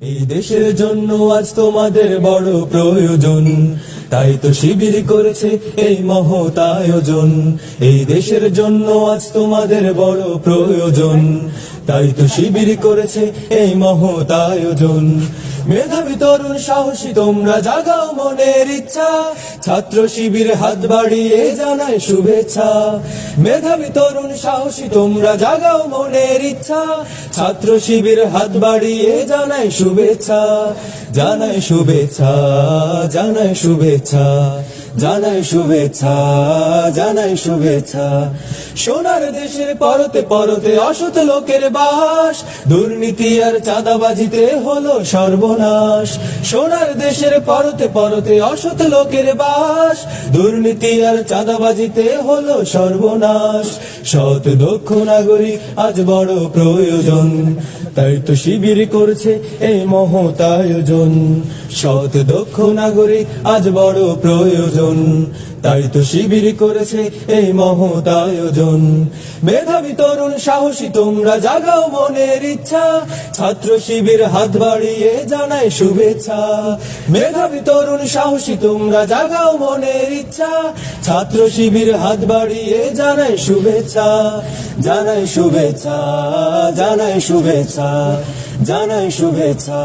এই দেশের জন্য আজ তোমাদের বড় প্রয়োজন, তাই তো শিবির করেছে এই মহৎ আয়োজন। এই দেশের জন্য আজ তোমাদের বড় প্রয়োজন, তাই তো শিবির করেছে এই মহৎ আয়োজন। মেধাবী তরুণ সাহসী তোমরা জাগাও মনের ইচ্ছা, ছাত্র শিবির হাত বাড়িয়ে জানায় শুভেচ্ছা। মেধাবী তরুণ সাহসী তোমরা জাগাও মনের ইচ্ছা, ছাত্র শিবির হাত বাড়িয়ে জানায় শুভেচ্ছা। জানায় শুভেচ্ছা, জানায় শুভেচ্ছা, জানায় শুভেচ্ছা, জানায় শুভেচ্ছা। সোনার দেশের পরতে পরতে অসৎ লোকের বাস, দুর্নীতি আর চাঁদাবাজিতে হলো সর্বনাশ। সোনার দেশের পরতে পরতে অসৎ লোকের বাস, দুর্নীতি আর চাঁদাবাজিতে হলো সর্বনাশ। সৎ দক্ষ নাগরিক আজ বড় প্রয়োজন, তাই তো শিবির করছে এই মহৎ আয়োজন। সৎ দক্ষ নাগরিক আজ বড় প্রয়োজন, তাই তো শিবির করেছে এই মহৎ আয়োজন। মেধাবী তরুণ সাহসী তোমরা জাগাও মনের ইচ্ছা, ছাত্র শিবির হাত বাড়িয়ে জানায় শুভেচ্ছা। মেধাবী তরুণ সাহসী তোমরা জাগাও মনের ইচ্ছা, ছাত্র শিবির হাত বাড়িয়ে জানায় শুভেচ্ছা। জানায় শুভেচ্ছা, জানায় শুভেচ্ছা, জানায় শুভেচ্ছা।